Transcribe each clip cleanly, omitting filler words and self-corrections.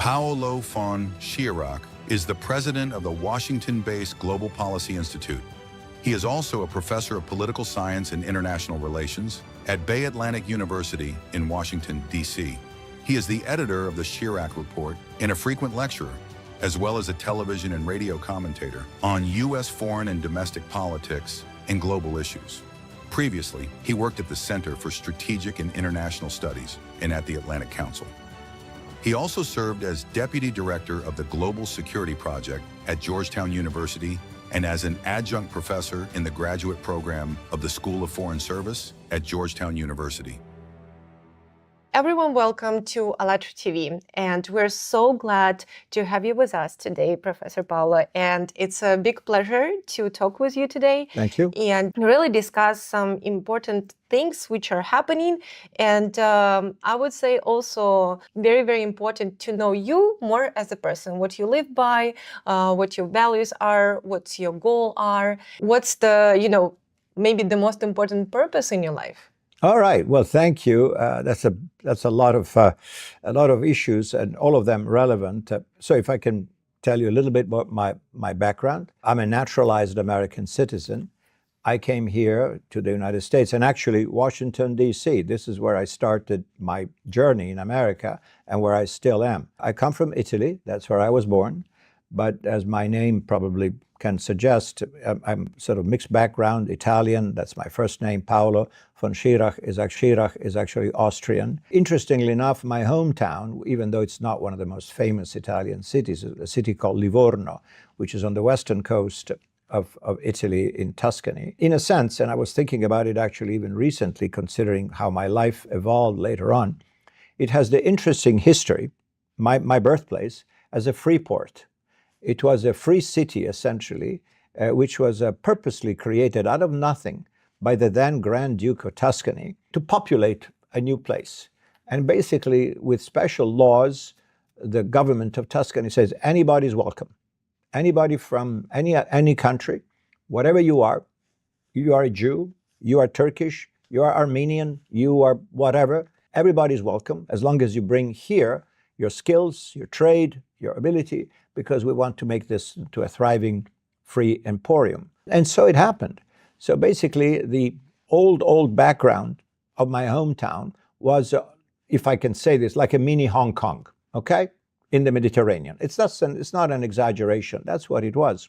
Paolo von Schirach is the president of the Washington-based Global Policy Institute. He is also a professor of political science and international relations at Bay Atlantic University in Washington, D.C. He is the editor of the Schirach Report and a frequent lecturer, as well as a television and radio commentator on U.S. foreign and domestic politics and global issues. Previously, he worked at the Center for Strategic and International Studies and at the Atlantic Council. He also served as Deputy Director of the Global Security Project at Georgetown University and as an adjunct professor in the graduate program of the School of Foreign Service at Georgetown University. Everyone, welcome to ALLATRA TV, and we're so glad to have you with us today, Professor Paolo, and it's a big pleasure to talk with you today. Thank you. And really discuss some important things which are happening, and I would say also very, very important to know you more as a person, what you live by, what your values are, what your goal are, what's the, maybe the most important purpose in your life. All right. Well, thank you. That's a lot of issues, and all of them relevant. So, if I can tell you a little bit about my background, I'm a naturalized American citizen. I came here to the United States, and actually Washington, D.C. This is where I started my journey in America, and where I still am. I come from Italy. That's where I was born. But as my name probably can suggest, I'm sort of mixed background, Italian. That's my first name. Paolo von Schirach is actually Austrian. Interestingly enough, my hometown, even though it's not one of the most famous Italian cities, is a city called Livorno, which is on the western coast of Italy in Tuscany. In a sense, and I was thinking about it actually even recently, considering how my life evolved later on, it has the interesting history, my birthplace, as a free port. It was a free city, essentially, which was purposely created out of nothing by the then Grand Duke of Tuscany to populate a new place. And basically, with special laws, the government of Tuscany says anybody's welcome. Anybody from any country, whatever you are a Jew, you are Turkish, you are Armenian, you are whatever, everybody's welcome, as long as you bring here your skills, your trade, your ability, because we want to make this into a thriving free emporium. And so it happened. So basically, the old background of my hometown was, if I can say this, like a mini Hong Kong, okay, in the Mediterranean. It's not an exaggeration. That's what it was.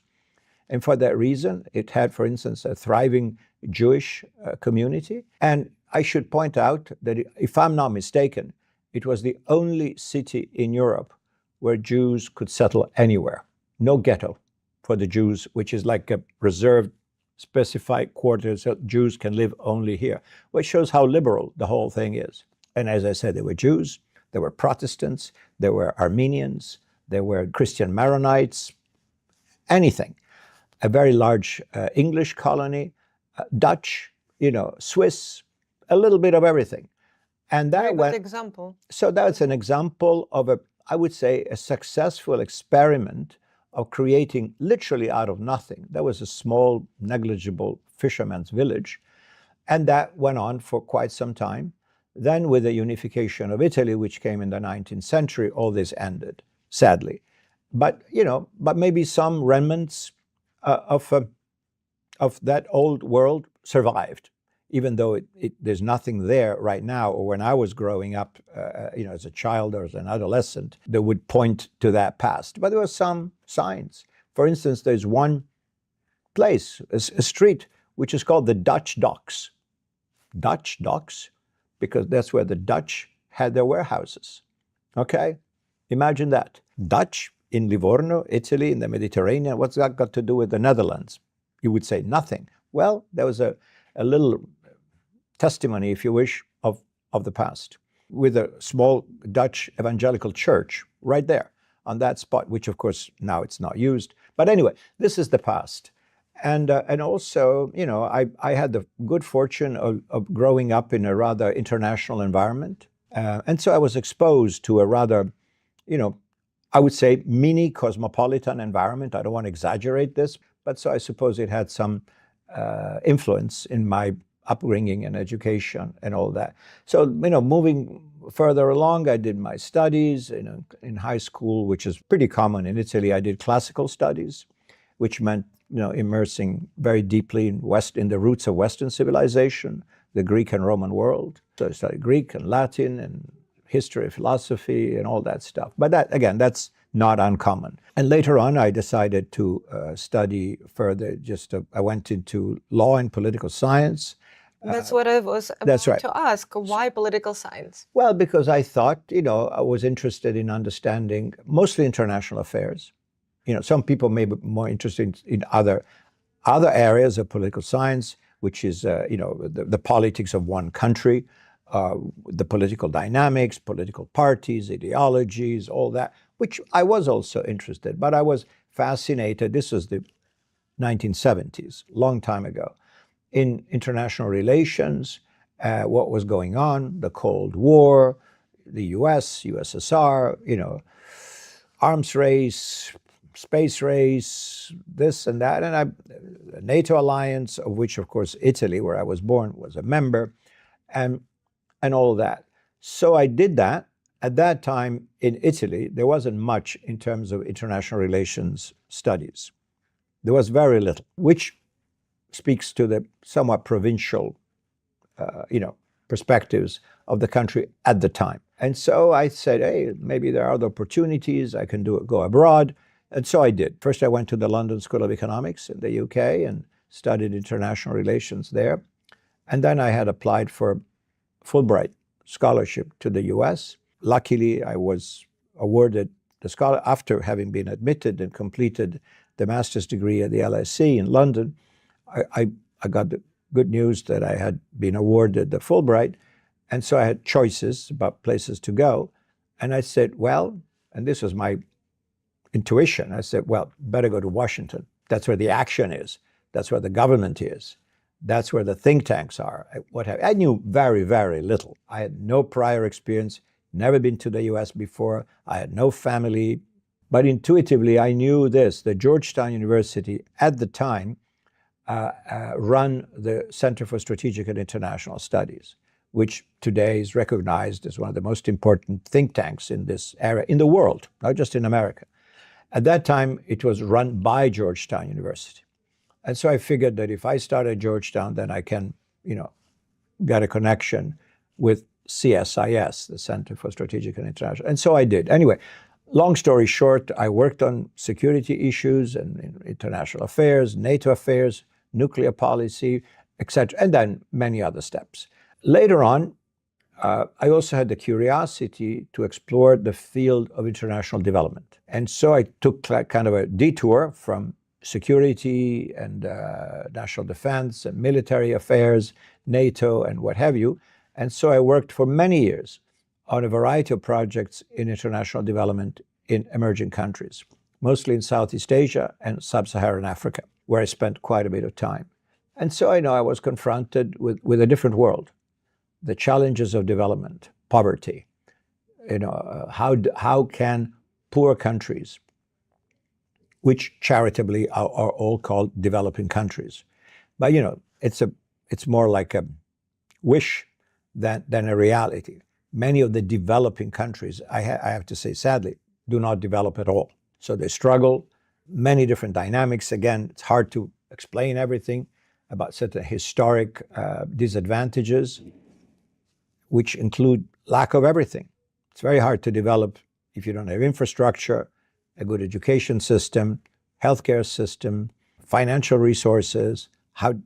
And for that reason, it had, for instance, a thriving Jewish community. And I should point out that, if I'm not mistaken, it was the only city in Europe where Jews could settle anywhere. No ghetto for the Jews, which is like a reserved, specified quarters that Jews can live only here, which shows how liberal the whole thing is. And as I said, there were Jews, there were Protestants, there were Armenians, there were Christian Maronites, anything. A very large English colony, Dutch, Swiss, a little bit of everything. And that Very good example. So that's an example of I would say, a successful experiment of creating literally out of nothing. That was a small, negligible fisherman's village. And that went on for quite some time. Then with the unification of Italy, which came in the 19th century, all this ended, sadly. But, but maybe some remnants of that old world survived, even though there's nothing there right now, or when I was growing up, as a child or as an adolescent, that would point to that past. But there were some signs. For instance, there's one place, a street, which is called the Dutch Docks. Dutch Docks, because that's where the Dutch had their warehouses. Okay? Imagine that. Dutch in Livorno, Italy, in the Mediterranean. What's that got to do with the Netherlands? You would say nothing. Well, there was a little testimony, if you wish, of the past, with a small Dutch evangelical church right there on that spot, which of course now it's not used. But anyway, this is the past. And also, I had the good fortune of growing up in a rather international environment. And so I was exposed to a rather, I would say mini cosmopolitan environment. I don't want to exaggerate this, but so I suppose it had some influence in my upbringing and education and all that. So, moving further along, I did my studies in high school, which is pretty common in Italy. I did classical studies, which meant immersing very deeply in the roots of Western civilization, the Greek and Roman world. So I studied Greek and Latin and history, philosophy, and all that stuff. But that, again, that's not uncommon. And later on, I decided to study further. I went into law and political science. That's what I was about to ask. Why political science? Well, because I thought, I was interested in understanding mostly international affairs. Some people may be more interested in other areas of political science, which is, the politics of one country, the political dynamics, political parties, ideologies, all that, which I was also interested. But I was fascinated. This was the 1970s, long time ago, in international relations, what was going on, the Cold War, the US, USSR, arms race, space race, this and that, and the NATO alliance, of which, of course, Italy, where I was born, was a member, and all that. So I did that. At that time in Italy, there wasn't much in terms of international relations studies. There was very little, which speaks to the somewhat provincial, perspectives of the country at the time. And so I said, hey, maybe there are other opportunities. I can go abroad. And so I did. First, I went to the London School of Economics in the UK and studied international relations there. And then I had applied for Fulbright scholarship to the US. Luckily, I was awarded the scholarship after having been admitted and completed the master's degree at the LSE in London. I got the good news that I had been awarded the Fulbright. And so I had choices about places to go. And I said, well, and this was my intuition, I said, well, better go to Washington. That's where the action is. That's where the government is. That's where the think tanks are. I knew very, very little. I had no prior experience, never been to the US before. I had no family. But intuitively, I knew this, that Georgetown University at the time run the Center for Strategic and International Studies, which today is recognized as one of the most important think tanks in this area, in the world, not just in America. At that time, it was run by Georgetown University. And so I figured that if I start at Georgetown, then I can, get a connection with CSIS, the Center for Strategic and International. And so I did. Anyway, long story short, I worked on security issues and international affairs, NATO affairs, nuclear policy, etc., and then many other steps. Later on, I also had the curiosity to explore the field of international development. And so I took kind of a detour from security and national defense and military affairs, NATO and what have you. And so I worked for many years on a variety of projects in international development in emerging countries, mostly in Southeast Asia and Sub-Saharan Africa, where I spent quite a bit of time. And so I was confronted with a different world. The challenges of development, poverty, how can poor countries, which charitably are all called developing countries, but it's more like a wish than a reality. Many of the developing countries, I have to say sadly, do not develop at all. So they struggle, many different dynamics. Again, it's hard to explain everything about certain historic disadvantages, which include lack of everything. It's very hard to develop if you don't have infrastructure, a good education system, healthcare system, financial resources. How do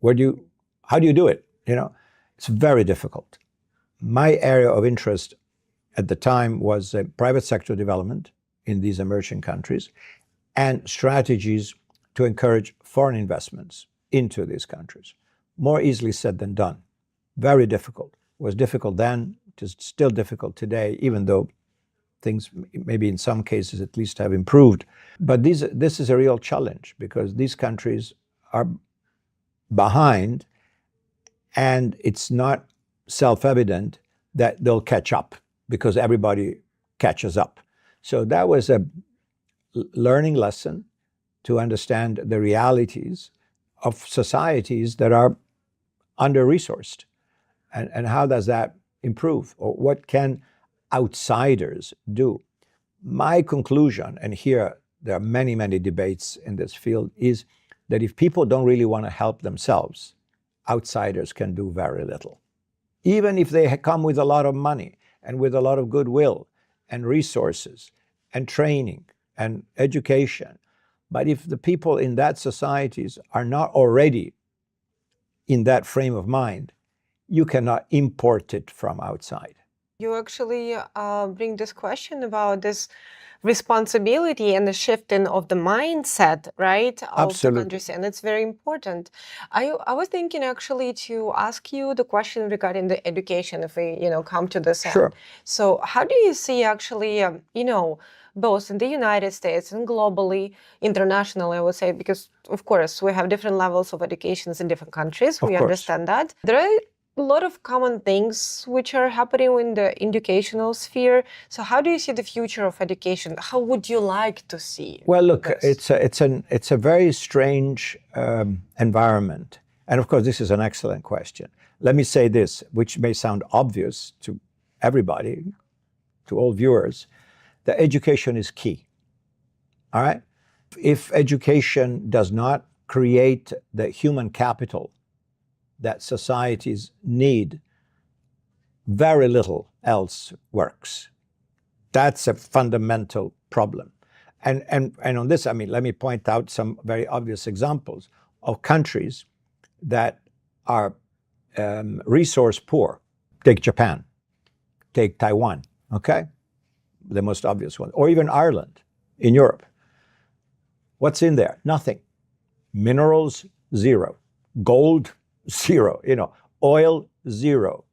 you do it? It's very difficult. My area of interest at the time was private sector development in these emerging countries and strategies to encourage foreign investments into these countries. More easily said than done. Very difficult. It was difficult then, it is still difficult today, even though things maybe in some cases at least have improved. But this is a real challenge because these countries are behind and it's not self-evident that they'll catch up because everybody catches up. So that was a learning lesson to understand the realities of societies that are under-resourced. And how does that improve, or what can outsiders do? My conclusion, and here there are many, many debates in this field, is that if people don't really want to help themselves, outsiders can do very little. Even if they come with a lot of money and with a lot of goodwill and resources and training and education. But if the people in that societies are not already in that frame of mind, you cannot import it from outside. You actually bring this question about this responsibility and the shifting of the mindset, right, of the Absolutely. countries, and it's very important. I was thinking actually to ask you the question regarding the education, if we come to this Sure. end. So how do you see actually both in the United States and globally, internationally, I would say, because of course we have different levels of educations in different countries. Of We course. understand that. There are a lot of common things which are happening in the educational sphere. So how do you see the future of education? How would you like to see Well, look, this? it's a very strange environment. And of course, this is an excellent question. Let me say this, which may sound obvious to everybody, to all viewers, that education is key. All right? If education does not create the human capital that societies need, very little else works. That's a fundamental problem. And on this, I mean, let me point out some very obvious examples of countries that are resource poor. Take Japan, take Taiwan, okay? The most obvious one. Or even Ireland in Europe. What's in there? Nothing. Minerals, zero. Gold, zero. Oil, zero.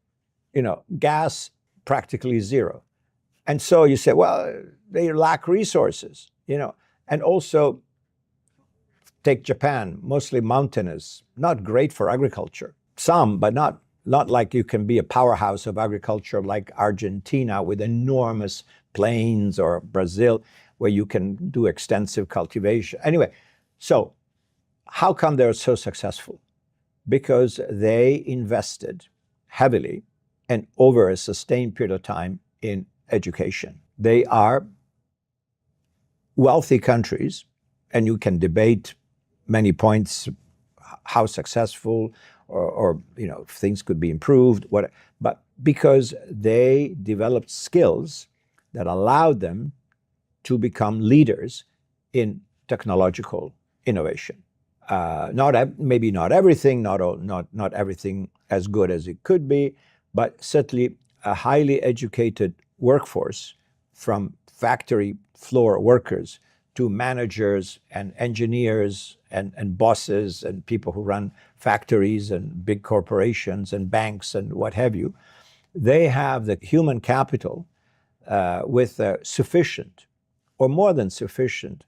Gas, practically zero. And so you say, well, they lack resources, And also, take Japan, mostly mountainous, not great for agriculture. Some, but not like you can be a powerhouse of agriculture like Argentina with enormous plains, or Brazil, where you can do extensive cultivation. Anyway, so how come they're so successful? Because they invested heavily and over a sustained period of time in education. They are wealthy countries, and you can debate many points, how successful or if things could be improved, but because they developed skills that allowed them to become leaders in technological innovation. Maybe not everything, not everything as good as it could be, but certainly a highly educated workforce, from factory floor workers to managers and engineers and bosses and people who run factories and big corporations and banks and what have you. They have the human capital with a sufficient or more than sufficient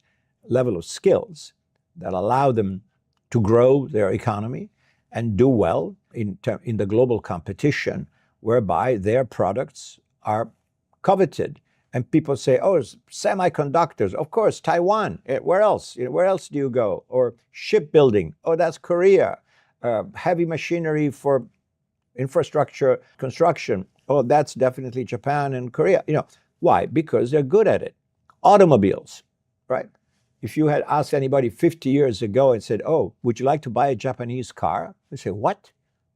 level of skills that allow them to grow their economy and do well in the global competition, whereby their products are coveted. And people say, oh, semiconductors, of course, Taiwan, where else? Where else do you go? Or shipbuilding, oh, that's Korea. Heavy machinery for infrastructure construction, oh, that's definitely Japan and Korea. Why? Because they're good at it. Automobiles, right? If you had asked anybody 50 years ago and said, oh, would you like to buy a Japanese car? They say, what?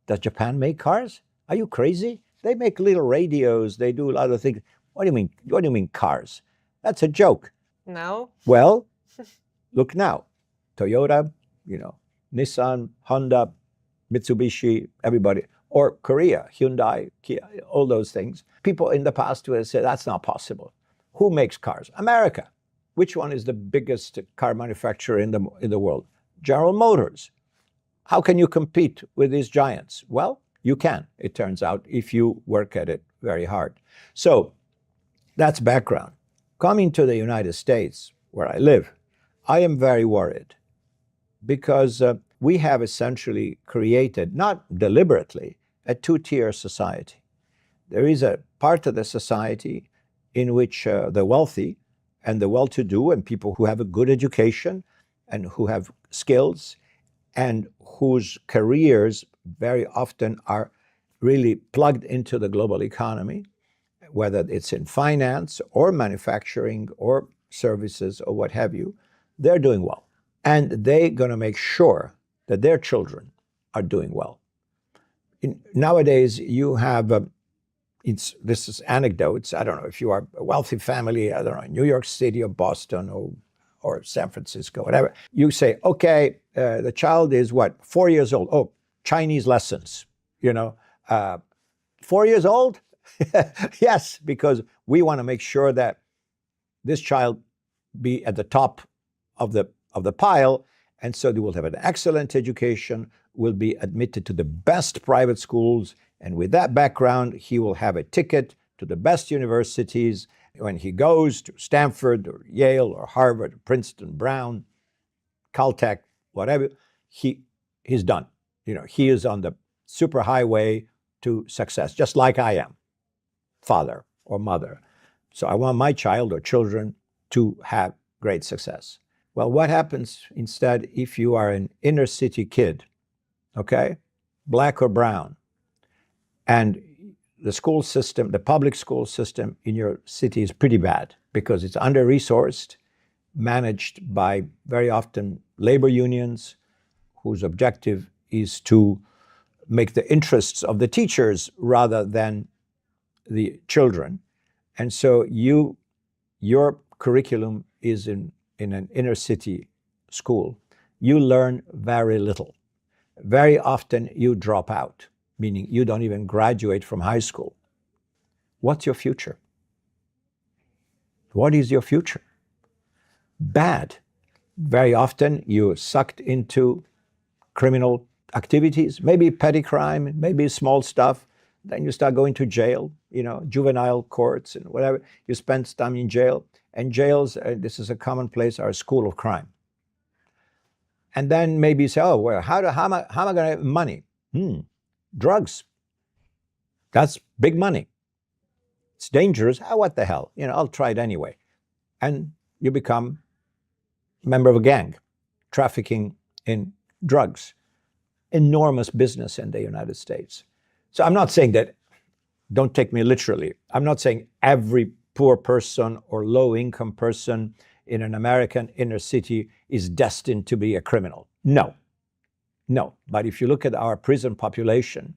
Does Japan make cars? Are you crazy? They make little radios. They do a lot of things. What do you mean? What do you mean cars? That's a joke. No. Well, look now. Toyota, Nissan, Honda, Mitsubishi, everybody. Or Korea, Hyundai, Kia, all those things. People in the past would have said, that's not possible. Who makes cars? America. Which one is the biggest car manufacturer in the world? General Motors. How can you compete with these giants? Well, you can, it turns out, if you work at it very hard. So that's background. Coming to the United States, where I live, I am very worried because we have essentially created, not deliberately, a two-tier society. There is a part of the society in which the wealthy and the well-to-do and people who have a good education and who have skills and whose careers very often are really plugged into the global economy, whether it's in finance or manufacturing or services or what have you, they're doing well. And they're going to make sure that their children are doing well. Nowadays, you have, this is anecdotes. I don't know if you are a wealthy family, I don't know, in New York City or Boston or San Francisco, whatever. You say, okay, the child is what, 4 years old? Oh, Chinese lessons, 4 years old? Yes, because we want to make sure that this child be at the top of the pile, and so they will have an excellent education, will be admitted to the best private schools, and with that background, he will have a ticket to the best universities. When he goes to Stanford or Yale or Harvard, or Princeton, Brown, Caltech, whatever, he's done. He is on the super highway to success, just like I am, father or mother. So I want my child or children to have great success. Well, what happens instead if you are an inner city kid, okay, black or brown, and the school system, the public school system in your city is pretty bad because it's under-resourced, managed by very often labor unions whose objective is to make the interests of the teachers rather than the children. And so your curriculum is in an inner city school. You learn very little. Very often you drop out, meaning you don't even graduate from high school. What's your future? What is your future? Bad. Very often you're sucked into criminal activities, maybe petty crime, maybe small stuff. Then you start going to jail, juvenile courts and whatever. You spend time in jail. And jails, this is a commonplace, are a school of crime. And then maybe you say, oh, well, how am I going to have money? Drugs. That's big money. It's dangerous. What the hell? I'll try it anyway. And you become a member of a gang, trafficking in drugs. Enormous business in the United States. So I'm not saying that, don't take me literally. I'm not saying every poor person or low-income person in an American inner city is destined to be a criminal. No. But if you look at our prison population,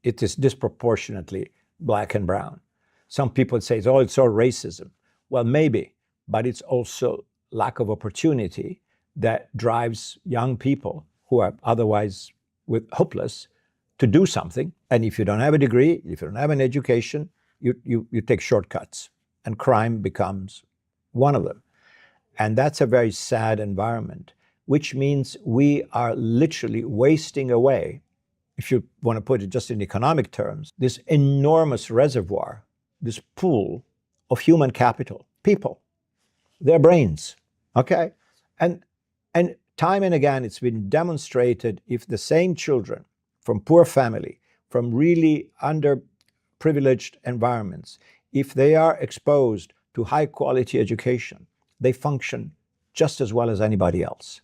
it is disproportionately black and brown. Some people say, oh, it's all racism. Well, maybe, but it's also lack of opportunity that drives young people who are otherwise hopeless to do something. And if you don't have a degree, if you don't have an education, you take shortcuts, and crime becomes one of them. And that's a very sad environment, which means we are literally wasting away, if you want to put it just in economic terms, this enormous reservoir, this pool of human capital, people, their brains, okay? And time and again, it's been demonstrated if the same children from poor family, from really underprivileged environments, if they are exposed to high quality education, they function just as well as anybody else.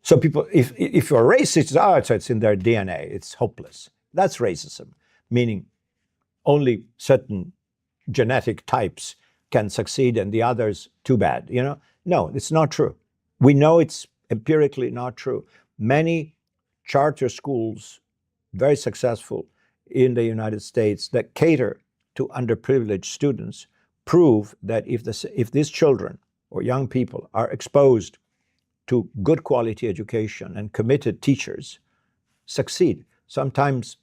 So people, if you're a racist, it's in their DNA, it's hopeless. That's racism, meaning only certain genetic types can succeed and the others, too bad, No, it's not true. We know it's empirically not true. Many charter schools, very successful in the United States, that cater to underprivileged students, prove that if these children or young people are exposed to good quality education and committed teachers, succeed, sometimes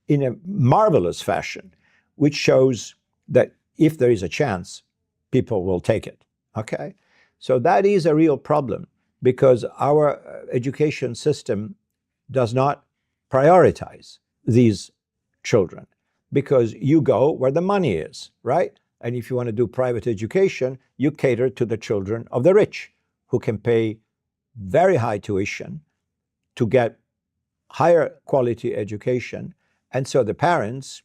in a marvelous fashion, which shows that if there is a chance, people will take it, okay? So that is a real problem because our education system does not prioritize these children because you go where the money is, right? And if you want to do private education, you cater to the children of the rich who can pay very high tuition to get higher quality education. And so the parents,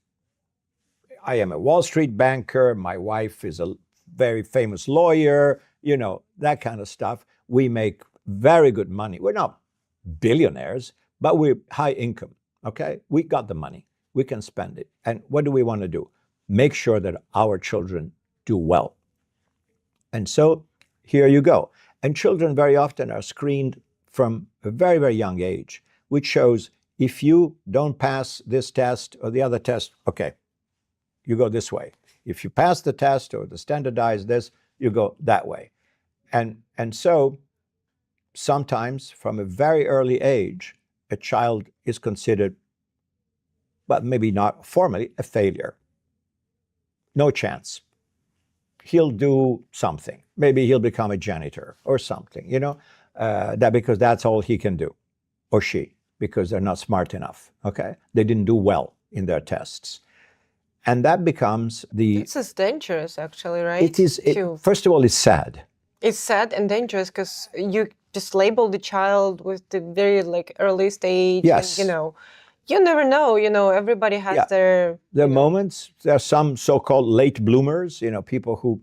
I am a Wall Street banker, my wife is a very famous lawyer, that kind of stuff. We make very good money. We're not billionaires, but we're high income. okay? We got the money. We can spend it. And what do we want to do? Make sure that our children do well. And so here you go. And children very often are screened from a very, very young age, which shows if you don't pass this test or the other test, okay, you go this way. If you pass the test or the standardized this, you go that way. And so sometimes from a very early age, a child is considered, but maybe not formally, a failure. No chance. He'll do something. Maybe he'll become a janitor or something, that because that's all he can do, or she, because they're not smart enough, okay? They didn't do well in their tests. And that becomes the... This is dangerous, actually, right? It is, first of all, it's sad. It's sad and dangerous because you just label the child with the very early stage. Yes. And, you never know, everybody has their... There are moments, there are some so-called late bloomers, people who,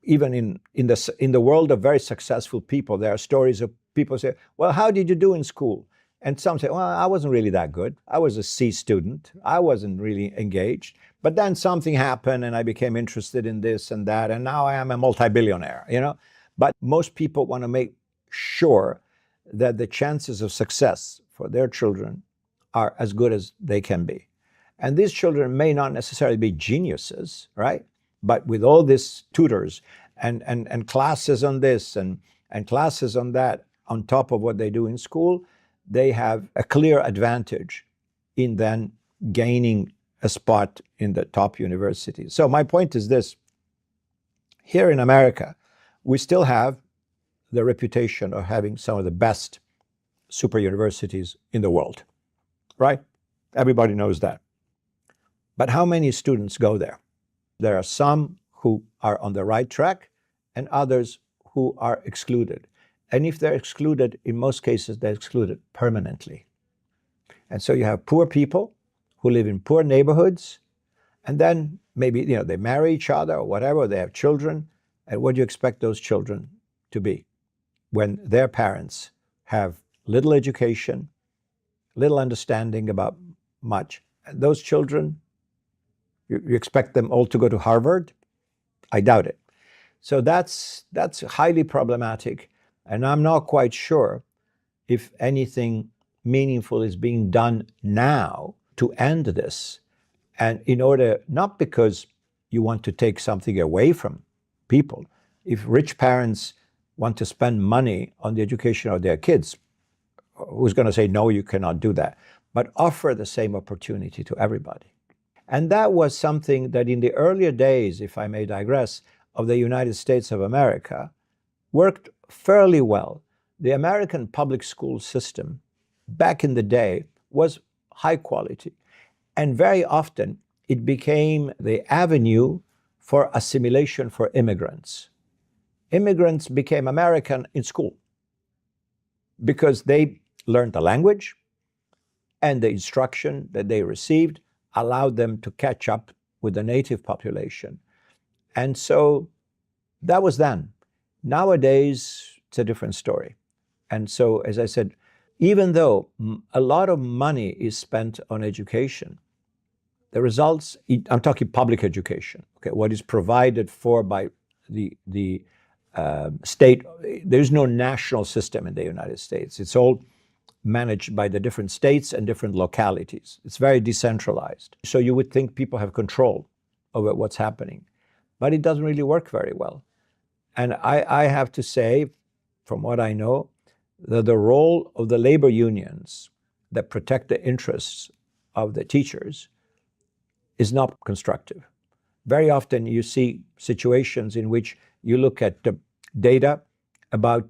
even in the world of very successful people, there are stories of people say, well, how did you do in school? And some say, well, I wasn't really that good. I was a C student. I wasn't really engaged. But then something happened and I became interested in this and that, and now I am a multi-billionaire, But most people want to make sure that the chances of success for their children are as good as they can be. And these children may not necessarily be geniuses, right? But with all these tutors and classes on this and classes on that, on top of what they do in school, they have a clear advantage in then gaining a spot in the top universities. So my point is this: here in America, we still have the reputation of having some of the best super universities in the world, right? Everybody knows that. But how many students go there? There are some who are on the right track and others who are excluded. And if they're excluded, in most cases, they're excluded permanently. And so you have poor people who live in poor neighborhoods, and then maybe, they marry each other or whatever, they have children. And what do you expect those children to be when their parents have little education, little understanding about much? And those children, you expect them all to go to Harvard? I doubt it. So that's highly problematic. And I'm not quite sure if anything meaningful is being done now to end this. And in order, not because you want to take something away from people. If rich parents want to spend money on the education of their kids, who's going to say, no, you cannot do that? But offer the same opportunity to everybody. And that was something that in the earlier days, if I may digress, of the United States of America, worked fairly well. The American public school system back in the day was high quality. And very often it became the avenue for assimilation for immigrants. Immigrants became American in school because they learned the language, and the instruction that they received allowed them to catch up with the native population. And so that was then. Nowadays, it's a different story. And so, as I said, even though a lot of money is spent on education, the results, I'm talking public education, okay, what is provided for by the state. There's no national system in the United States. It's all managed by the different states and different localities. It's very decentralized. So you would think people have control over what's happening, but it doesn't really work very well. And I have to say, from what I know, that the role of the labor unions that protect the interests of the teachers is not constructive. Very often you see situations in which you look at the data about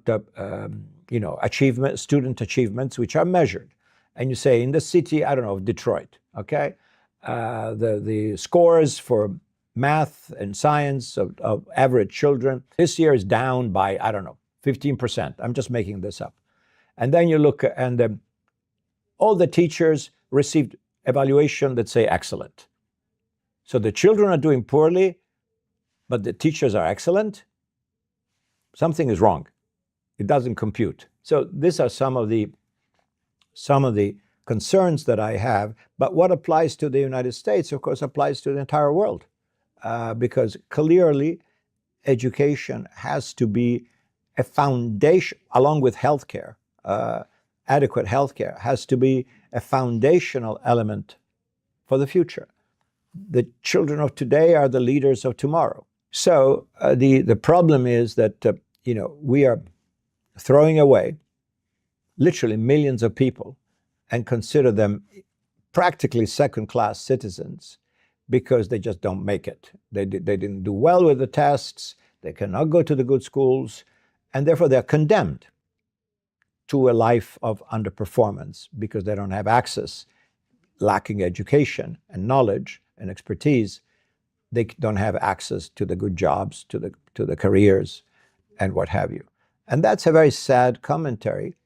student achievements, which are measured. And you say, in the city, I don't know, of Detroit, okay? The scores for math and science of average children this year is down by, 15%. I'm just making this up. And then you look, and all the teachers received evaluation that say excellent. So the children are doing poorly, but the teachers are excellent. Something is wrong. It doesn't compute. So these are some of the concerns that I have. But what applies to the United States, of course, applies to the entire world, because clearly education has to be a foundation, along with healthcare. Adequate healthcare has to be a foundational element for the future. The children of today are the leaders of tomorrow. So the problem is that we are throwing away literally millions of people and consider them practically second-class citizens because they just don't make it. They didn't do well with the tests, they cannot go to the good schools, and therefore they're condemned to a life of underperformance because they don't have access, lacking education and knowledge and expertise. They don't have access to the good jobs, to the careers, and what have you. And that's a very sad commentary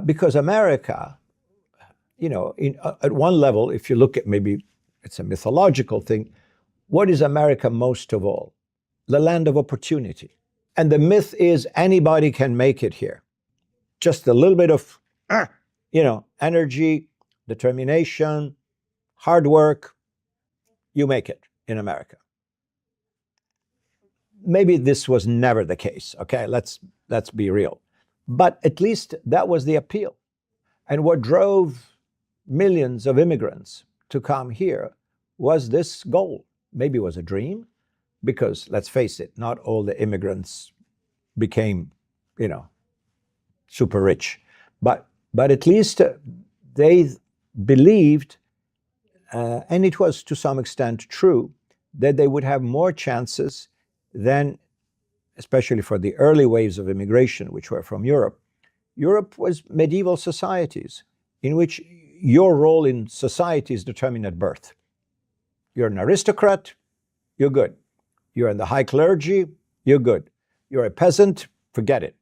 because America, at one level, if you look at, maybe it's a mythological thing, what is America most of all? The land of opportunity. And the myth is anybody can make it here. Just a little bit of, energy, determination, hard work, you make it in America. Maybe this was never the case, okay? Let's be real. But at least that was the appeal. And what drove millions of immigrants to come here was this goal. Maybe it was a dream, because let's face it, not all the immigrants became, super rich. But at least they believed, and it was to some extent true, that they would have more chances than, especially for the early waves of immigration, which were from Europe. Europe was medieval societies in which your role in society is determined at birth. You're an aristocrat, you're good. You're in the high clergy, you're good. You're a peasant, forget it.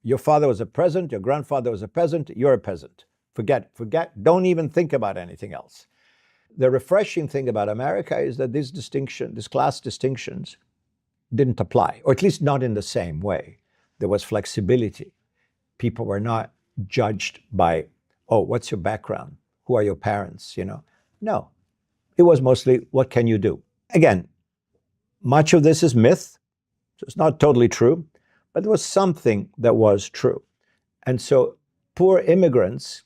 Your father was a peasant, your grandfather was a peasant, you're a peasant. Forget, don't even think about anything else. The refreshing thing about America is that these class distinctions didn't apply, or at least not in the same way. There was flexibility. People were not judged by, oh, what's your background? Who are your parents? No, it was mostly, what can you do? Again, much of this is myth, so it's not totally true, but there was something that was true. And so poor immigrants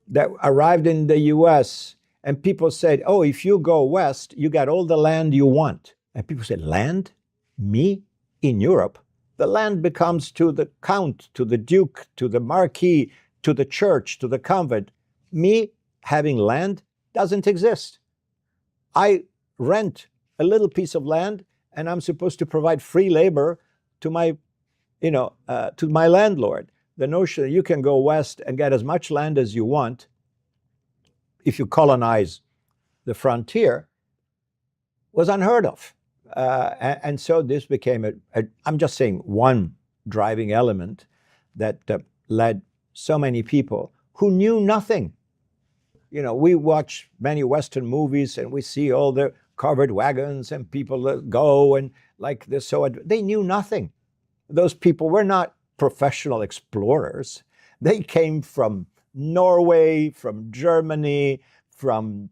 that arrived in the US, and people said, oh, if you go west, you got all the land you want. And people said, land? Me? In Europe? The land becomes to the count, to the duke, to the marquis, to the church, to the convent. Me having land doesn't exist. I rent a little piece of land, and I'm supposed to provide free labor to my landlord. The notion that you can go west and get as much land as you want if you colonize the frontier was unheard of. And so this became I'm just saying, one driving element that led so many people who knew nothing. We watch many Western movies and we see all the covered wagons and people that go and like this. So they knew nothing. Those people were not professional explorers. They came from Norway, from Germany, from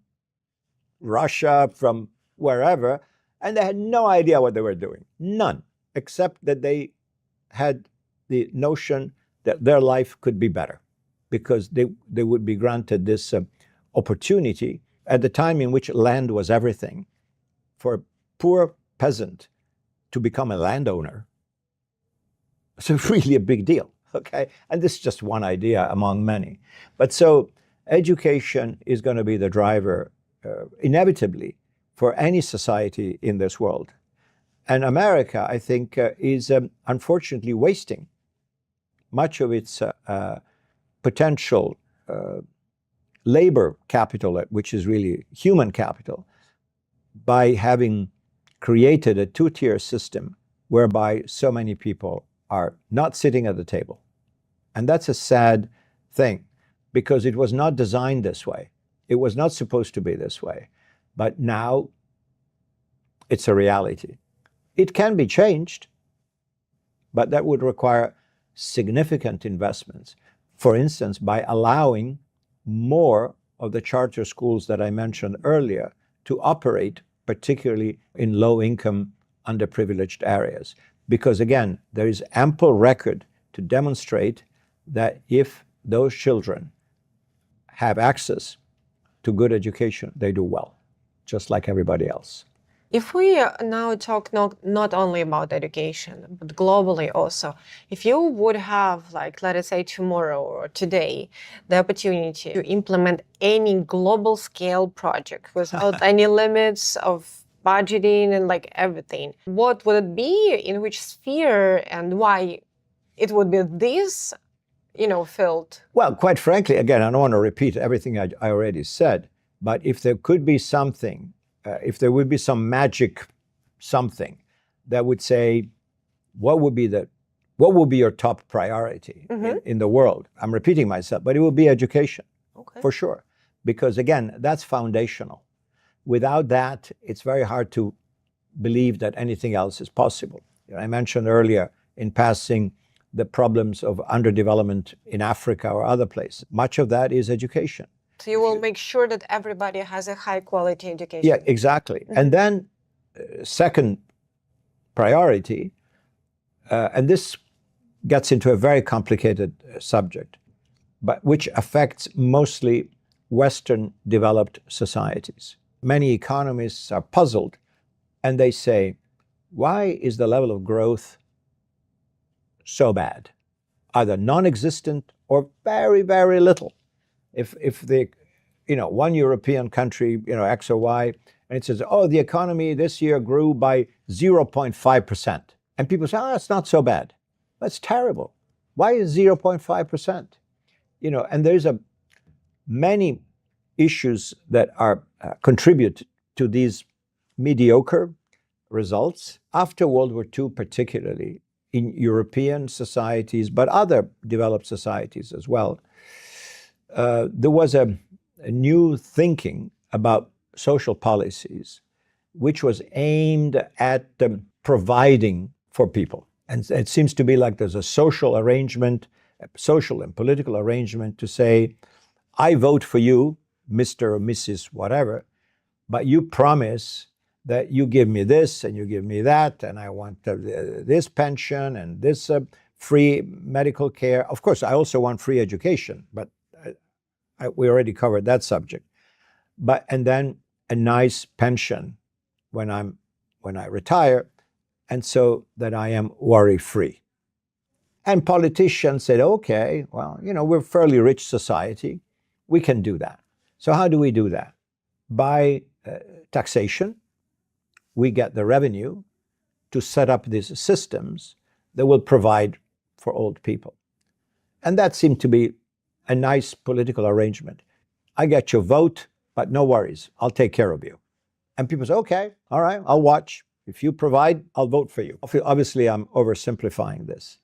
Russia, from wherever, and they had no idea what they were doing. None, except that they had the notion that their life could be better because they would be granted this opportunity at the time in which land was everything. For a poor peasant to become a landowner, it's really a big deal, okay? And this is just one idea among many. But so education is going to be the driver, inevitably, for any society in this world. And America, I think, is unfortunately wasting much of its potential labor capital, which is really human capital, by having created a two-tier system whereby so many people are not sitting at the table. And that's a sad thing because it was not designed this way. It was not supposed to be this way. But now it's a reality. It can be changed, but that would require significant investments. For instance, by allowing more of the charter schools that I mentioned earlier to operate, particularly in low-income, underprivileged areas. Because again, there is ample record to demonstrate that if those children have access to good education, they do well, just like everybody else. If we now talk not only about education, but globally also, if you would have, like, let us say tomorrow or today, the opportunity to implement any global scale project without any limits of budgeting and like everything, what would it be, in which sphere, and why it would be this, field? Well, quite frankly, again, I don't want to repeat everything I already said, but if there could be something, if there would be some magic something that would say, what would be your top priority in the world? I'm repeating myself, but it would be education, for sure. Because again, that's foundational. Without that, it's very hard to believe that anything else is possible. I mentioned earlier in passing the problems of underdevelopment in Africa or other places. Much of that is education. So you will make sure that everybody has a high quality education. Yeah, exactly. And then second priority, and this gets into a very complicated subject, but which affects mostly Western developed societies. Many economists are puzzled and they say, why is the level of growth so bad? Either non-existent or very, very little. If the, one European country, X or Y, and it says, oh, the economy this year grew by 0.5%. And people say, oh, it's not so bad. That's terrible. Why is 0.5%? And there's many issues that are contribute to these mediocre results. After World War II, particularly in European societies, but other developed societies as well, there was a new thinking about social policies, which was aimed at providing for people. And it seems to be like there's a social arrangement, a social and political arrangement to say, I vote for you, Mr. or Mrs. whatever, but you promise that you give me this and you give me that, and I want this pension and this free medical care. Of course, I also want free education, but we already covered that subject. And then a nice pension when I retire, and so that I am worry-free. And politicians said, okay, well, we're a fairly rich society. We can do that. So how do we do that? By taxation. We get the revenue to set up these systems that will provide for old people. And that seemed to be a nice political arrangement. I get your vote, but no worries, I'll take care of you. And people say, okay, all right, I'll watch. If you provide, I'll vote for you. Obviously, I'm oversimplifying this.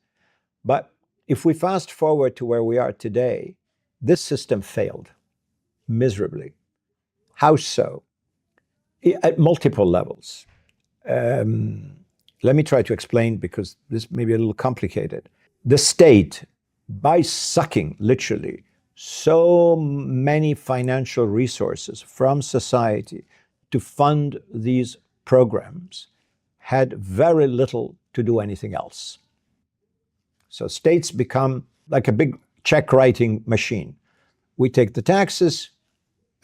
But if we fast forward to where we are today, this system failed miserably. How so? At multiple levels. Let me try to explain, because this may be a little complicated. The state, by sucking literally so many financial resources from society to fund these programs, had very little to do anything else. So states become like a big check writing machine. We take the taxes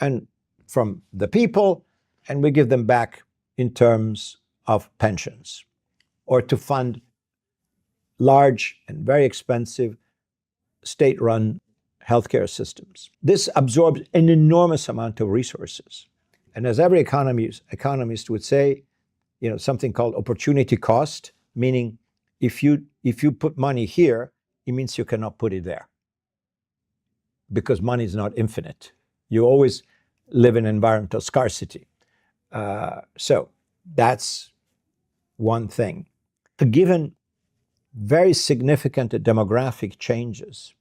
and from the people, and we give them back in terms of pensions, or to fund large and very expensive state-run healthcare systems. This absorbs an enormous amount of resources. And as every economist would say, something called opportunity cost, meaning if you put money here, it means you cannot put it there, because money is not infinite. You always live in environmental scarcity. So that's one thing. Given very significant demographic changes,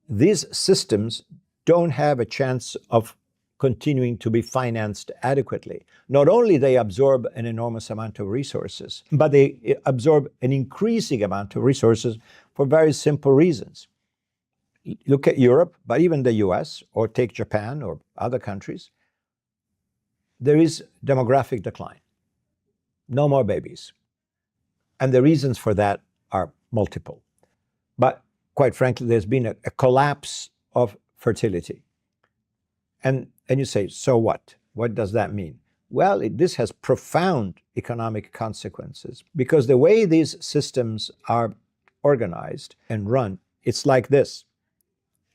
these systems don't have a chance of continuing to be financed adequately. Not only they absorb an enormous amount of resources, but they absorb an increasing amount of resources for very simple reasons. look at Europe, but even the US, or take Japan or other countries, there is demographic decline. No more babies. And the reasons for that are multiple. But quite frankly, there's been a collapse of fertility. And you say, so what? What does that mean? Well, this has profound economic consequences, because the way these systems are organized and run, it's like this.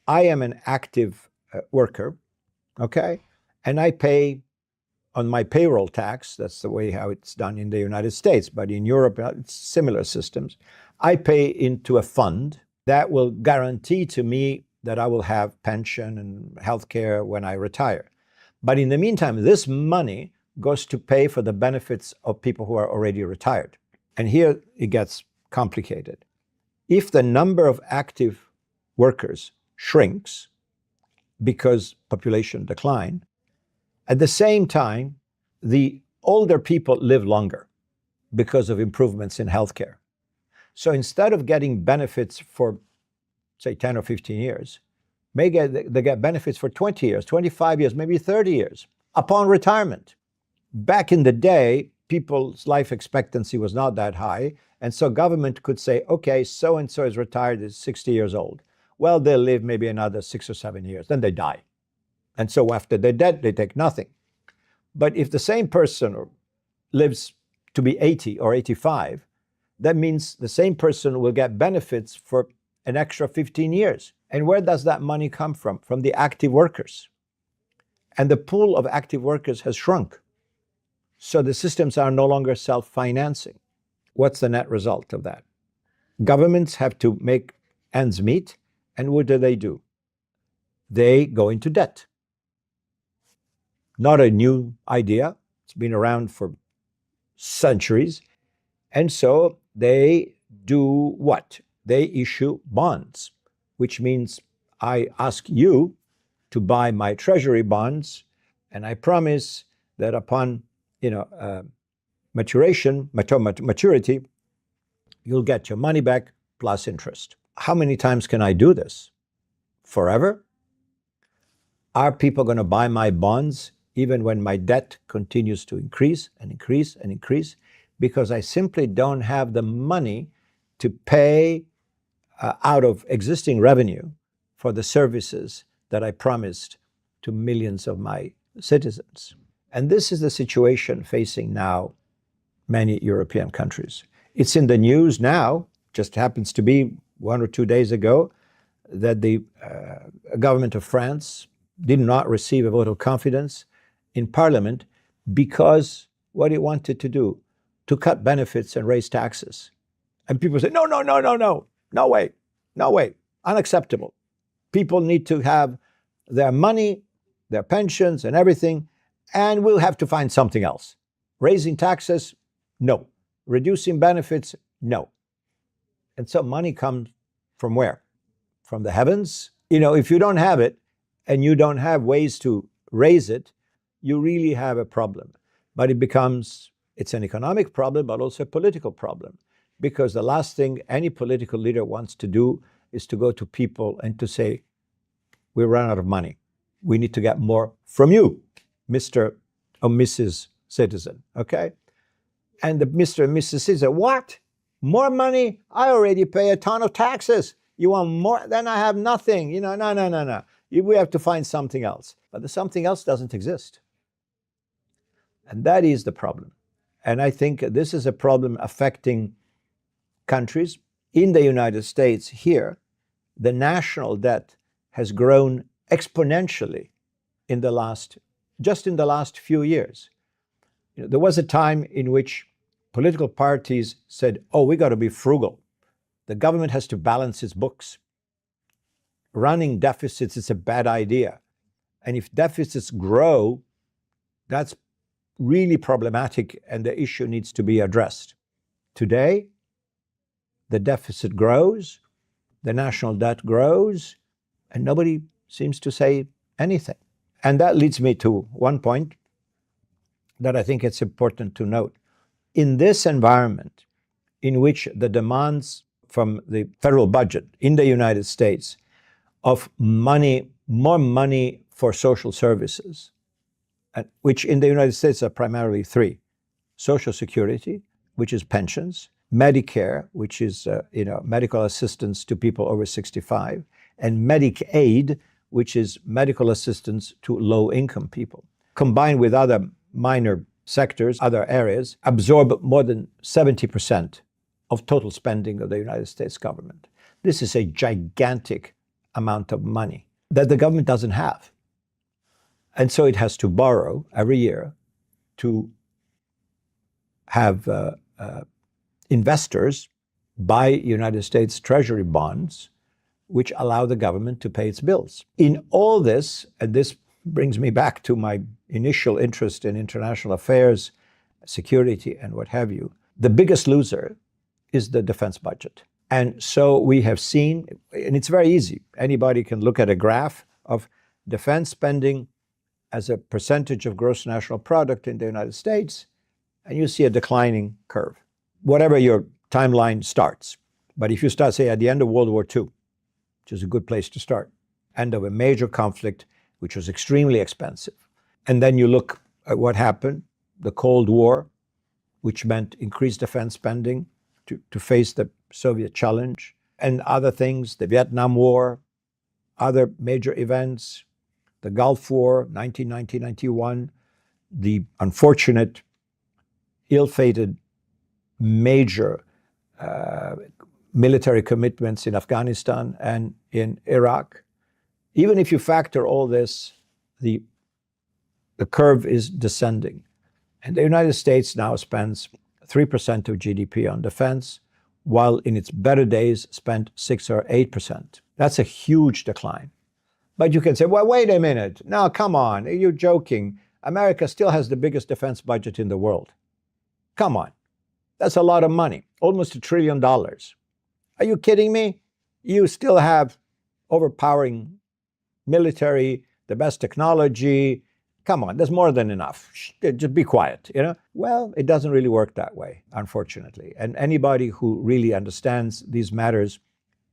I am an active worker, okay? And I pay on my payroll tax, that's the way how it's done in the United States, but in Europe, it's similar systems. I pay into a fund that will guarantee to me that I will have pension and health care when I retire. But in the meantime, this money goes to pay for the benefits of people who are already retired. And here it gets complicated. If the number of active workers shrinks because population decline, at the same time, the older people live longer because of improvements in healthcare. So instead of getting benefits for, say, 10 or 15 years, they get benefits for 20 years, 25 years, maybe 30 years upon retirement. Back in the day, people's life expectancy was not that high, and so government could say, okay, so-and-so is retired, is 60 years old. Well, they'll live maybe another 6 or 7 years, then they die. And so after they're dead, they take nothing. But if the same person lives to be 80 or 85, that means the same person will get benefits for an extra 15 years. And where does that money come from? From the active workers. And the pool of active workers has shrunk. So the systems are no longer self-financing. What's the net result of that? Governments have to make ends meet, and what do? They go into debt. Not a new idea. It's been around for centuries. And so they do what? They issue bonds, which means I ask you to buy my treasury bonds, and I promise that upon maturity, you'll get your money back plus interest. How many times can I do this? Forever? Are people going to buy my bonds even when my debt continues to increase and increase and increase? Because I simply don't have the money to pay out of existing revenue for the services that I promised to millions of my citizens. And this is the situation facing now many European countries. It's in the news now, just happens to be 1 or 2 days ago, that the government of France did not receive a vote of confidence in Parliament because what it wanted to do, to cut benefits and raise taxes. And people say, no way, unacceptable. People need to have their money, their pensions and everything, and we'll have to find something else. Raising taxes, no. Reducing benefits, no. And so money comes from where? From the heavens? If you don't have it and you don't have ways to raise it, you really have a problem. But it's an economic problem, but also a political problem. Because the last thing any political leader wants to do is to go to people and to say, we run out of money. We need to get more from you, Mr. or Mrs. Citizen, okay? And the Mr. and Mrs. Citizen, what? More money? I already pay a ton of taxes. You want more? Then I have nothing. No. We have to find something else. But the something else doesn't exist. And that is the problem. And I think this is a problem affecting countries. In the United States here, the national debt has grown exponentially in the last few years. There was a time in which political parties said, we got to be frugal. The government has to balance its books. Running deficits is a bad idea. And if deficits grow, that's really problematic and the issue needs to be addressed. Today, the deficit grows, the national debt grows, and nobody seems to say anything. And that leads me to one point that I think it's important to note. In this environment, in which the demands from the federal budget in the United States of money, more money for social services, which in the United States are primarily three: Social Security, which is pensions; Medicare, which is medical assistance to people over 65; and Medicaid, which is medical assistance to low-income people. Combined with other minor sectors, other areas, absorb more than 70% of total spending of the United States government. This is a gigantic amount of money that the government doesn't have. And so it has to borrow every year to have investors buy United States Treasury bonds, which allow the government to pay its bills. In all this, and this brings me back to my initial interest in international affairs, security, and what have you, the biggest loser is the defense budget. And so we have seen, and it's very easy, anybody can look at a graph of defense spending as a percentage of gross national product in the United States, and you see a declining curve, whatever your timeline starts. But if you start, say, at the end of World War II, which is a good place to start, end of a major conflict, which was extremely expensive, and then you look at what happened, the Cold War, which meant increased defense spending to face the Soviet challenge, and other things, the Vietnam War, other major events, the Gulf War, 1990-91, the unfortunate, ill-fated major military commitments in Afghanistan and in Iraq. Even if you factor all this, the curve is descending. And the United States now spends 3% of GDP on defense, while in its better days spent 6 or 8%. That's a huge decline. But you can say, well, wait a minute. No, come on, you're joking. America still has the biggest defense budget in the world. Come on. That's a lot of money, almost $1 trillion. Are you kidding me? You still have overpowering military, the best technology. Come on, there's more than enough. Just be quiet, Well, it doesn't really work that way, unfortunately. And anybody who really understands these matters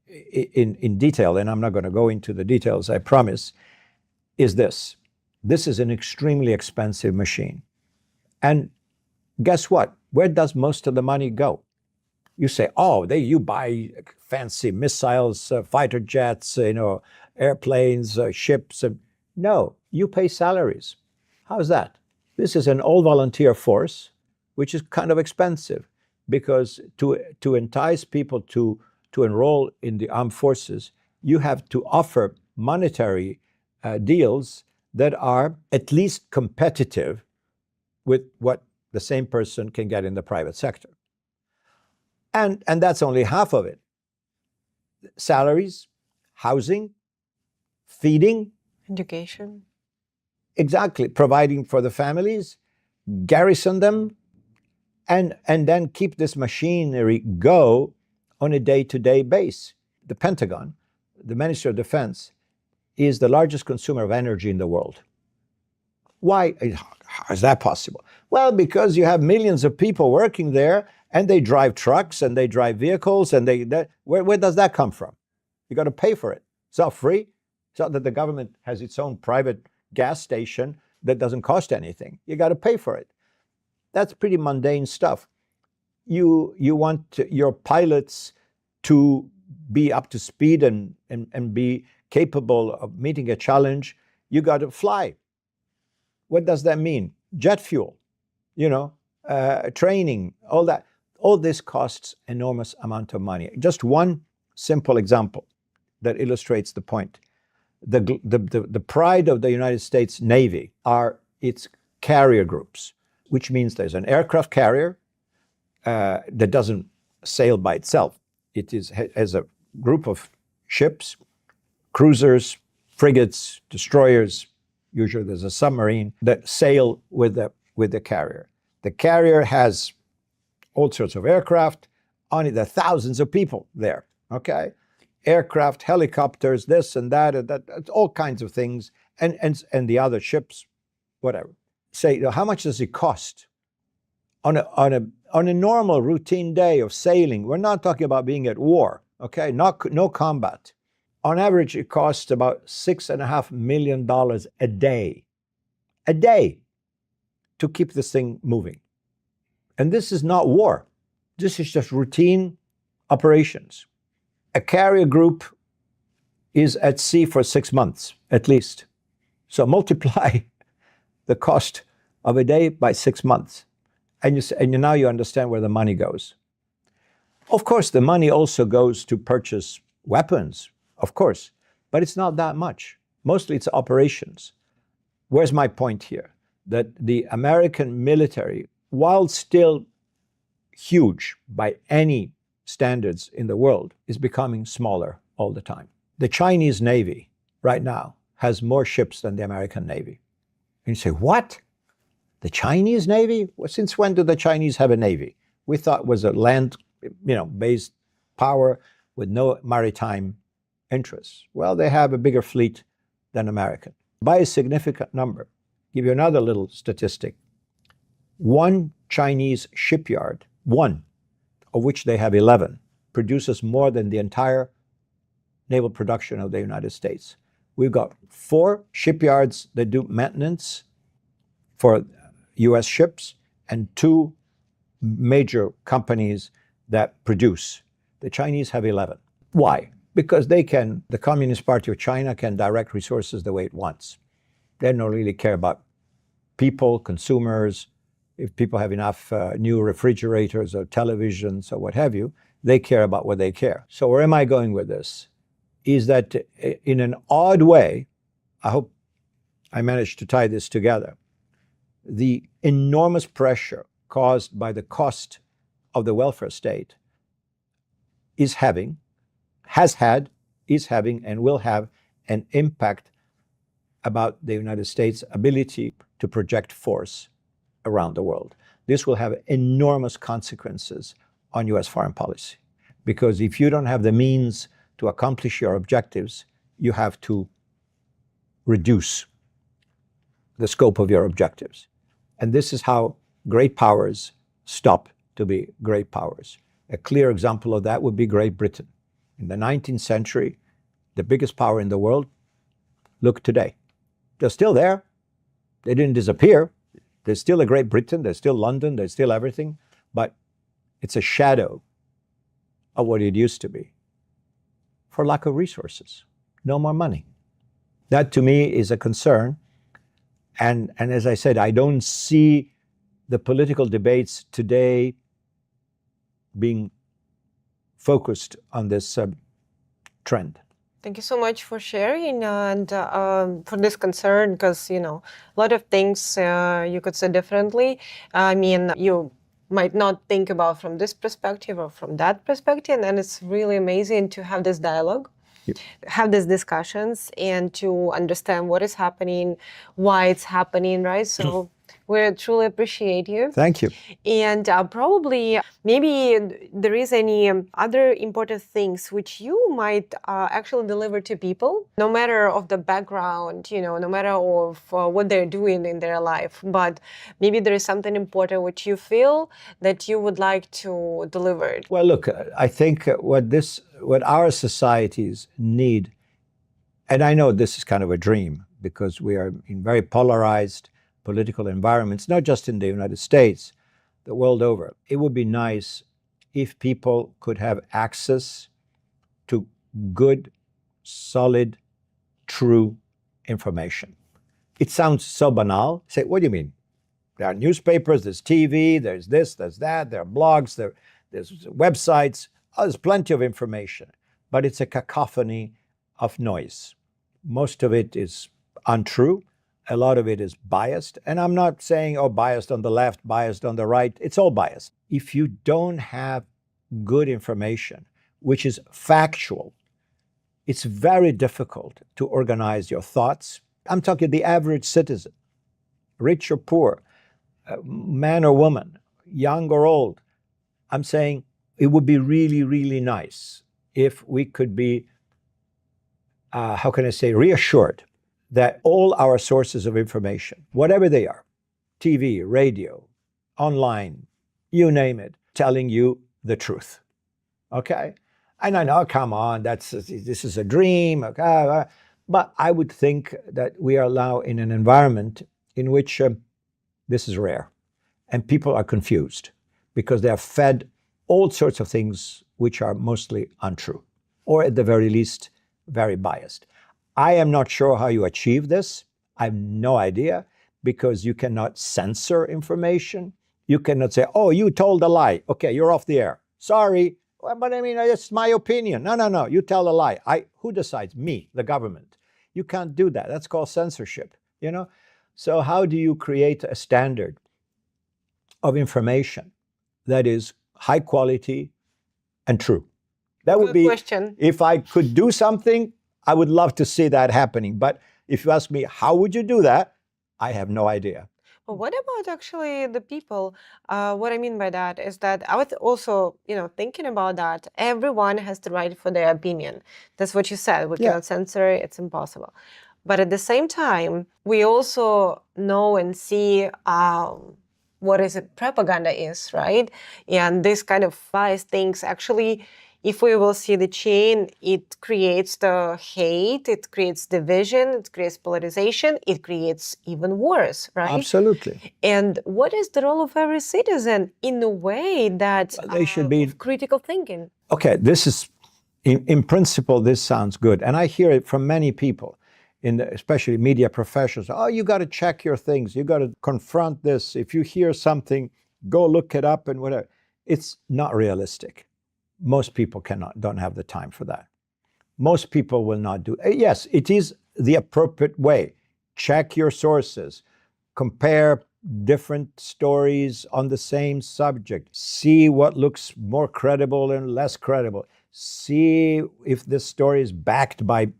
in detail, and I'm not going to go into the details, I promise, is this. This is an extremely expensive machine. And guess what? Where does most of the money go? You say, oh, you buy fancy missiles, fighter jets, airplanes, ships. No, you pay salaries. How's that? This is an all-volunteer force, which is kind of expensive, because to entice people to enroll in the armed forces, you have to offer monetary deals that are at least competitive with what the same person can get in the private sector. And that's only half of it. Salaries, housing, feeding. Education. Exactly. Providing for the families, garrison them, and then keep this machinery go on a day-to-day basis. The Pentagon, the Ministry of Defense, is the largest consumer of energy in the world. Why? How is that possible? Well, because you have millions of people working there, and they drive trucks, and they drive vehicles, and where does that come from? You got to pay for it. It's not free. It's not that the government has its own private gas station that doesn't cost anything. You got to pay for it. That's pretty mundane stuff. You want your pilots to be up to speed and be capable of meeting a challenge. You got to fly. What does that mean? Jet fuel, training, all that. All this costs enormous amount of money. Just one simple example that illustrates the point. The pride of the United States Navy are its carrier groups, which means there's an aircraft carrier that doesn't sail by itself. It has a group of ships, cruisers, frigates, destroyers. Usually there's a submarine that sail with the carrier. The carrier has all sorts of aircraft on it. There are thousands of people there, okay? Aircraft, helicopters, this and that, all kinds of things, and the other ships, whatever. Say, how much does it cost on a normal routine day of sailing? We're not talking about being at war, okay? No combat. On average, it costs about $6.5 million a day to keep this thing moving. And this is not war. This is just routine operations. A carrier group is at sea for 6 months, at least. So multiply the cost of a day by 6 months. And now you understand where the money goes. Of course, the money also goes to purchase weapons, of course, but it's not that much. Mostly it's operations. Where's my point here? That the American military, while still huge by any standards in the world, is becoming smaller all the time. The Chinese Navy right now has more ships than the American Navy. And you say, what? The Chinese Navy? Well, since when do the Chinese have a Navy? We thought it was a land-based power with no maritime interests. Well, they have a bigger fleet than American, by a significant number. Give you another little statistic. One Chinese shipyard, one, of which they have 11, produces more than the entire naval production of the United States. We've got 4 shipyards that do maintenance for US ships and 2 major companies that produce. The Chinese have 11. Why? Because the Communist Party of China can direct resources the way it wants. They don't really care about people, consumers. If people have enough new refrigerators or televisions or what have you, they care about what they care. So where am I going with this? Is that in an odd way, I hope I managed to tie this together, the enormous pressure caused by the cost of the welfare state is having, and will have an impact about the United States' ability to project force around the world. This will have enormous consequences on US foreign policy. Because if you don't have the means to accomplish your objectives, you have to reduce the scope of your objectives. And this is how great powers stop to be great powers. A clear example of that would be Great Britain. In the 19th century, the biggest power in the world, look today. They're still there. They didn't disappear. There's still a Great Britain, there's still London, there's still everything, but it's a shadow of what it used to be for lack of resources, no more money. That to me is a concern. And as I said, I don't see the political debates today being focused on this trend. Thank you so much for sharing and for this concern, because, a lot of things you could say differently. I mean, you might not think about from this perspective or from that perspective, and it's really amazing to have this dialogue, have these discussions, and to understand what is happening, why it's happening, right? So we truly appreciate you. Thank you. And probably, maybe there is any other important things which you might actually deliver to people, no matter of the background, no matter of what they're doing in their life. But maybe there is something important which you feel that you would like to deliver. Well, look, I think what our societies need, and I know this is kind of a dream because we are in very polarized political environments, not just in the United States, the world over. It would be nice if people could have access to good, solid, true information. It sounds so banal. Say, what do you mean? There are newspapers, there's TV, there's this, there's that, there are blogs, there's websites. Oh, there's plenty of information, but it's a cacophony of noise. Most of it is untrue. A lot of it is biased. And I'm not saying, biased on the left, biased on the right. It's all biased. If you don't have good information, which is factual, it's very difficult to organize your thoughts. I'm talking the average citizen, rich or poor, man or woman, young or old. I'm saying it would be really, really nice if we could be, reassured that all our sources of information, whatever they are, TV, radio, online, you name it, telling you the truth, okay? And I know, come on, this is a dream. Okay, but I would think that we are now in an environment in which this is rare, and people are confused because they are fed all sorts of things which are mostly untrue, or at the very least, very biased. I am not sure how you achieve this. I have no idea, because you cannot censor information. You cannot say, oh, you told a lie. Okay, you're off the air. Sorry, but I mean, it's my opinion. No, you tell a lie. Who decides? Me, the government. You can't do that. That's called censorship, you know? So how do you create a standard of information that is high quality and true? That would Good be, question. if I could do something, I would love to see that happening. But if you ask me, how would you do that? I have no idea. Well, what about actually the people? What I mean by that is that I was also, thinking about that. Everyone has the right for their opinion. That's what you said. We Yeah. cannot censor it. It's impossible. But at the same time, we also know and see what is it propaganda is, right? And this kind of biased things actually, if we will see the chain, it creates the hate, it creates division, it creates polarization, it creates even worse, right? Absolutely. And what is the role of every citizen in a way that They should be of critical thinking? Okay, this is, in principle, this sounds good. And I hear it from many people, especially media professionals. Oh, you got to check your things. You got to confront this. If you hear something, go look it up and whatever. It's not realistic. Most people don't have the time for that. Most people will not do. Yes, it is the appropriate way. Check your sources. Compare different stories on the same subject. See what looks more credible and less credible. See if this story is backed by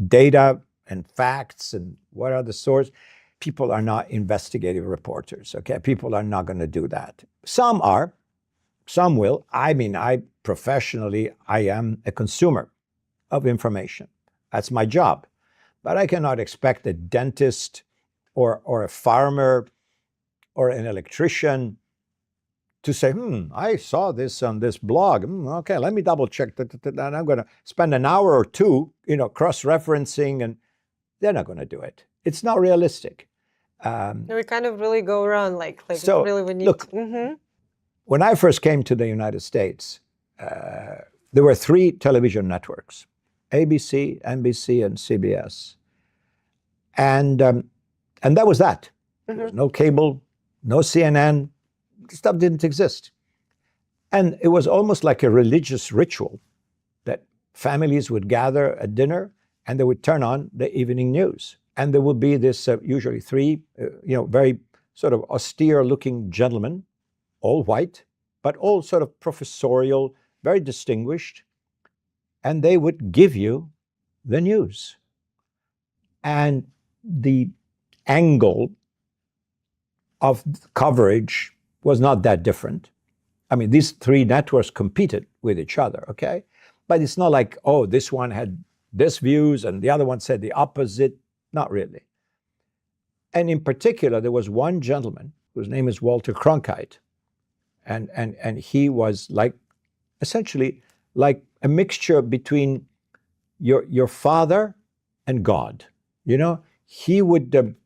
data and facts and what are the sources. People are not investigative reporters, okay? People are not going to do that. Some are, some will. I mean, professionally, I am a consumer of information. That's my job. But I cannot expect a dentist or a farmer or an electrician to say, I saw this on this blog. Okay, let me double check that. And I'm going to spend an hour or two, cross-referencing, and they're not going to do it. It's not realistic. We kind of really go around like So, really we need look, when I first came to the United States, there were 3 television networks, ABC, NBC, and CBS. And that was that. There was no cable, no CNN. Stuff didn't exist. And it was almost like a religious ritual that families would gather at dinner and they would turn on the evening news. And there would be this usually 3, very sort of austere looking gentlemen, all white, but all sort of professorial, very distinguished. And they would give you the news. And the angle of coverage was not that different. I mean, these 3 networks competed with each other, okay? But it's not like, oh, this one had this views and the other one said the opposite. Not really. And in particular, there was one gentleman whose name is Walter Cronkite. And he was essentially like a mixture between your father and God. He would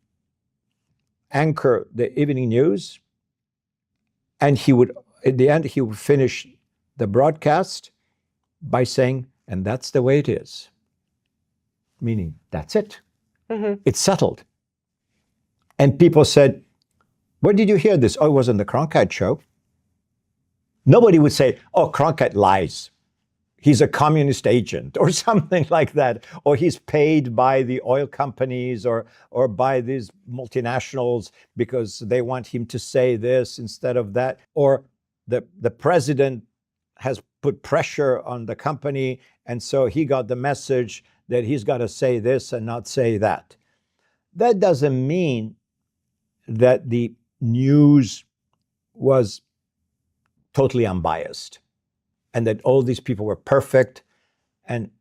anchor the evening news, and at the end, he would finish the broadcast by saying, and that's the way it is. Meaning, that's it. It's settled. And people said, where did you hear this? Oh, it was on the Cronkite show. Nobody would say, oh, Cronkite lies. He's a communist agent or something like that. Or he's paid by the oil companies or by these multinationals because they want him to say this instead of that. Or the president has put pressure on the company, and so he got the message that he's got to say this and not say that. That doesn't mean that the news was totally unbiased and that all these people were perfect.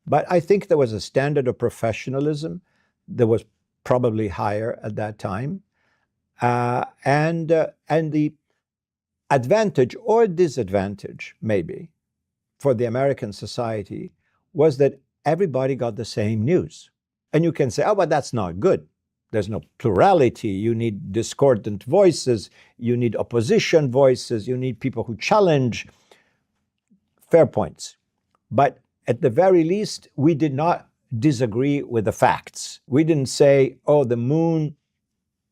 But I think there was a standard of professionalism that was probably higher at that time. And the advantage or disadvantage, maybe, for the American society was that everybody got the same news. And you can say, oh, but that's not good. There's no plurality. You need discordant voices. You need opposition voices. You need people who challenge. Fair points. But at the very least, we did not disagree with the facts. We didn't say, oh, the moon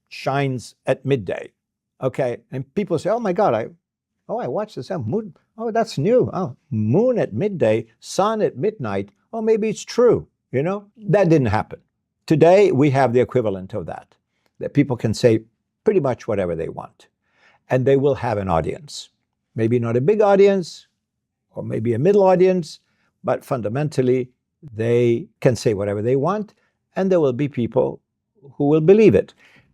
shines at midday. Okay. And people say, oh my God, I watched the sun. Moon. Oh, that's new. Oh, moon at midday, sun at midnight. Oh, maybe it's true. You know, that didn't happen. Today, we have the equivalent of that people can say pretty much whatever they want. And they will have an audience. Maybe not a big audience, or maybe a middle audience, but fundamentally, they can say whatever they want, and there will be people who will believe it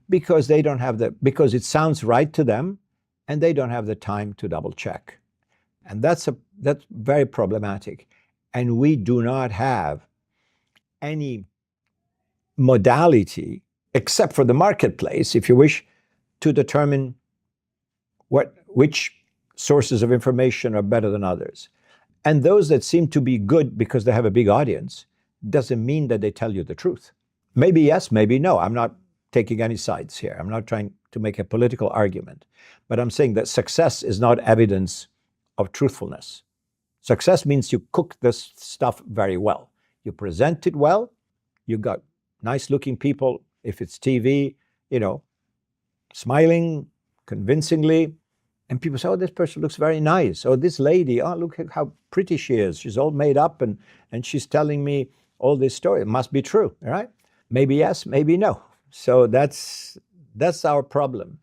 because they don't have because it sounds right to them, and they don't have the time to double check. And that's very problematic. And we do not have any modality, except for the marketplace, if you wish, to determine which sources of information are better than others. And those that seem to be good because they have a big audience doesn't mean that they tell you the truth. Maybe yes, maybe no. I'm not taking any sides here. I'm not trying to make a political argument. But I'm saying that success is not evidence of truthfulness. Success means you cook this stuff very well. You present it well. You got nice-looking people, if it's TV, you know, smiling convincingly. And people say, oh, this person looks very nice. Oh, this lady, oh, look at how pretty she is. She's all made up and she's telling me all this story. It must be true, all right? Maybe yes, maybe no. So that's our problem.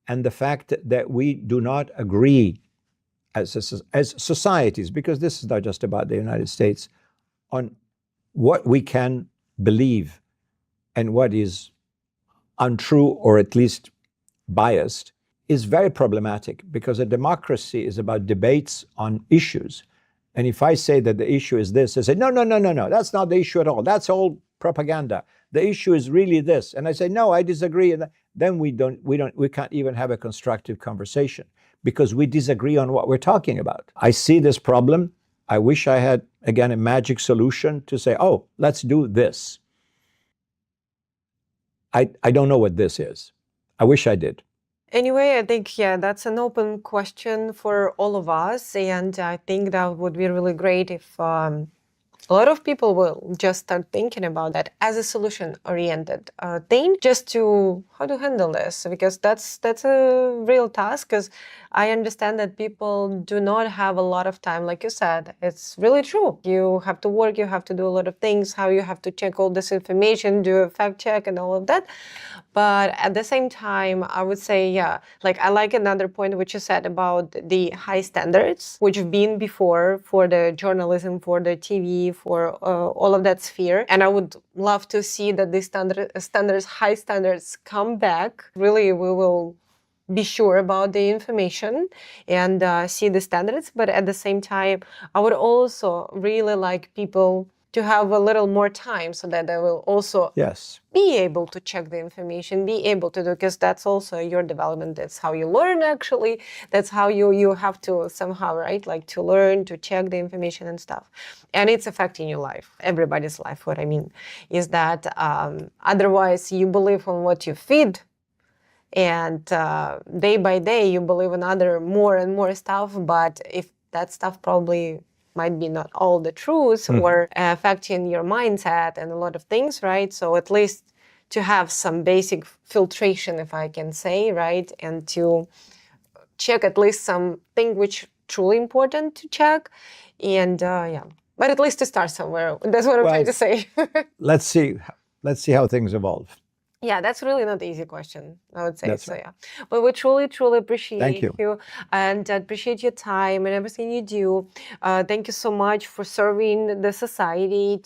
And the fact that we do not agree as societies, because this is not just about the United States, on what we can believe and what is untrue or at least biased, is very problematic, because a democracy is about debates on issues. And if I say that the issue is this, they say, no, that's not the issue at all. That's all propaganda. The issue is really this. And I say, no, I disagree. And then we can't even have a constructive conversation because we disagree on what we're talking about. I see this problem. I wish I had, again, a magic solution to say, oh, let's do this. I don't know what this is. I wish I did. Anyway, I think, yeah, that's an open question for all of us. And I think that would be really great if a lot of people will just start thinking about that as a solution-oriented thing, just to how to handle this, because that's a real task. Because I understand that people do not have a lot of time, like you said. It's really true. You have to work, you have to do a lot of things, how you have to check all this information, do a fact check and all of that. But at the same time, I would say, yeah, like I like another point which you said about the high standards, which have been before for the journalism, for the TV, for all of that sphere. And I would love to see that these high standards come back. Really, we will be sure about the information and see the standards. But at the same time, I would also really like people to have a little more time so that they will also be able to check the information, be able to do, because that's also your development. That's how you learn, actually. That's how you have to somehow, right, like to learn, to check the information and stuff. And it's affecting your life, everybody's life. What I mean is that otherwise you believe on what you feed, and day by day you believe in more and more stuff. But if that stuff probably might be not all the truth or affecting your mindset and a lot of things, right? So at least to have some basic filtration, if I can say, right? And to check at least something which truly important to check. And yeah, but at least to start somewhere. That's what I'm trying to say. Let's see how things evolve. Yeah, that's really not an easy question, I would say. That's right. Yeah. But we truly, truly appreciate you and appreciate your time and everything you do. Thank you so much for serving the society.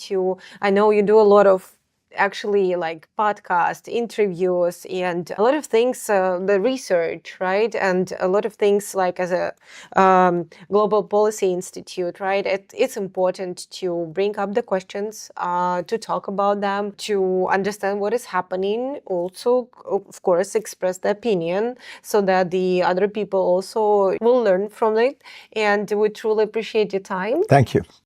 I know you do a lot of actually like podcast interviews and a lot of things, the research, right? And a lot of things like as a global policy institute, right? It's important to bring up the questions, to talk about them, to understand what is happening, also of course express the opinion so that the other people also will learn from it. And we truly appreciate your time. Thank you.